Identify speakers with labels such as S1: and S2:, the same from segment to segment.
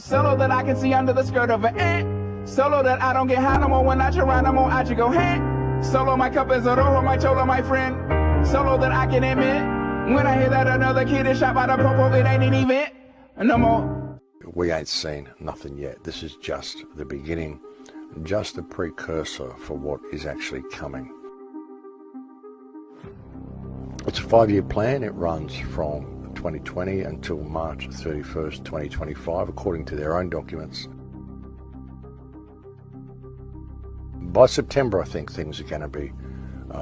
S1: Solo that I can see under the skirt of an ant. Solo that I don't get high no more when I Geronimo, I just go hand. Solo my cup is a rojo, my cholo, my friend. Solo that I can admit, when I hear that another kid is shot by the popo, it ain't an event no more.
S2: We ain't seen nothing yet. This is just the beginning, just a precursor for what is actually coming. It's a 5-year plan. It runs from 2020 until March 31st, 2025, according to their own documents. By September, I think things are going to be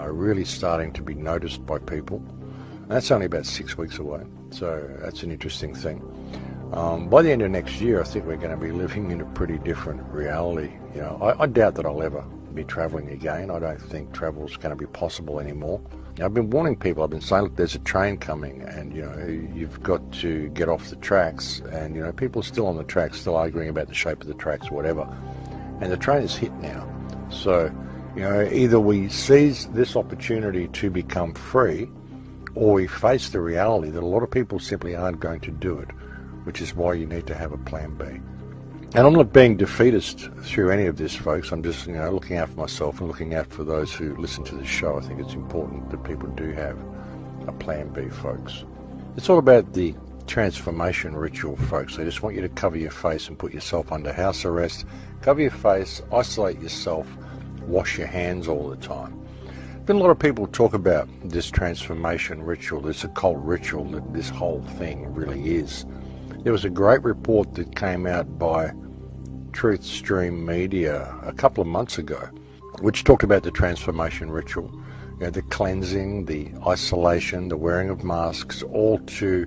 S2: really starting to be noticed by people. And that's only about 6 weeks away, so that's an interesting thing. By the end of next year, I think we're going to be living in a pretty different reality. You know, I doubt that I'll ever be travelling again. I don't think travel is going to be possible anymore. I've been warning people. I've been saying, look, there's a train coming, and you know, you've got to get off the tracks. And you know, people are still on the tracks, still arguing about the shape of the tracks, whatever. And the train is hit now. So, you know, either we seize this opportunity to become free, or we face the reality that a lot of people simply aren't going to do it, which is why you need to have a plan B. And I'm not being defeatist through any of this, folks. I'm just, you know, looking out for myself and looking out for those who listen to this show. I think it's important that people do have a plan B, folks. It's all about the transformation ritual, folks. They just want you to cover your face and put yourself under house arrest. Cover your face, isolate yourself, wash your hands all the time. Been a lot of people talk about this transformation ritual, this occult ritual that this whole thing really is. There was a great report that came out by Truth Stream Media a couple of months ago, which talked about the transformation ritual, you know, the cleansing, the isolation, the wearing of masks, all to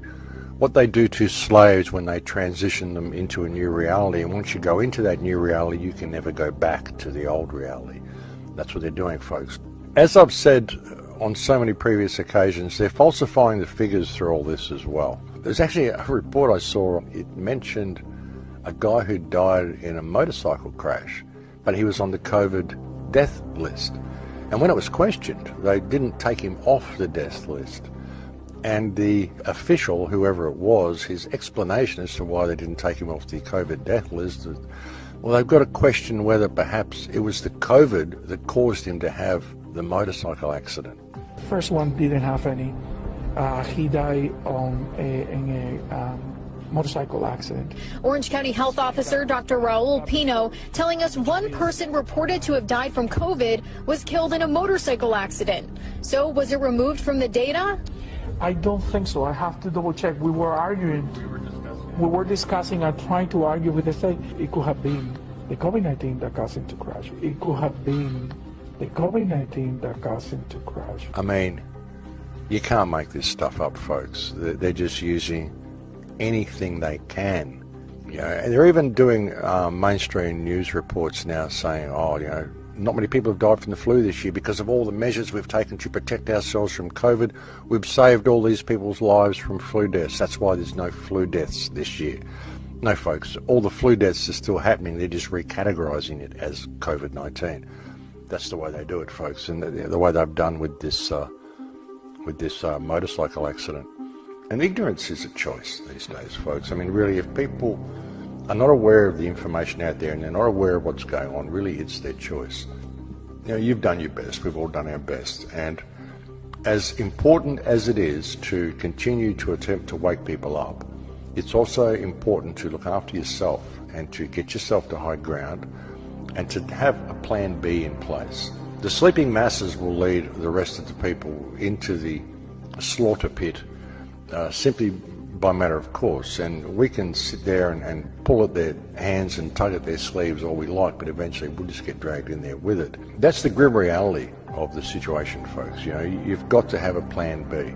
S2: what they do to slaves when they transition them into a new reality. And once you go into that new reality, you can never go back to the old reality. That's what they're doing, folks. As I've said on so many previous occasions, they're falsifying the figures through all this as well. There's actually a report I saw, it mentioned a guy who died in a motorcycle crash, but he was on the COVID death list. And when it was questioned, they didn't take him off the death list. And the official, whoever it was, his explanation as to why they didn't take him off the COVID death list, well, they've got to question whether perhaps it was the COVID that caused him to have the motorcycle accident.
S3: First one didn't have any. He died in a motorcycle accident.
S4: Orange County Health Officer Dr. Raul Pino telling us one person reported to have died from COVID was killed in a motorcycle accident. So was it removed from the data?
S3: I don't think so. I have to double check. We were arguing. We were discussing and trying to argue with the state. It could have been the COVID-19 that caused him to crash. It could have been the COVID-19 that caused him to crash.
S2: I mean, you can't make this stuff up, folks. They're just using anything they can. You know, and they're even doing mainstream news reports now saying, oh, you know, not many people have died from the flu this year because of all the measures we've taken to protect ourselves from COVID. We've saved all these people's lives from flu deaths. That's why there's no flu deaths this year. No, folks, all the flu deaths are still happening. They're just recategorizing it as COVID-19. That's the way they do it, folks, and the way they've done with this motorcycle accident. And ignorance is a choice these days, folks. I mean, really, if people are not aware of the information out there and they're not aware of what's going on, really, it's their choice. You know, you've done your best. We've all done our best. And as important as it is to continue to attempt to wake people up, it's also important to look after yourself and to get yourself to high ground and to have a plan B in place. The sleeping masses will lead the rest of the people into the slaughter pit simply by matter of course, and we can sit there and pull at their hands and tug at their sleeves all we like, but eventually we'll just get dragged in there with it. That's the grim reality of the situation, folks. You know, you've got to have a plan B.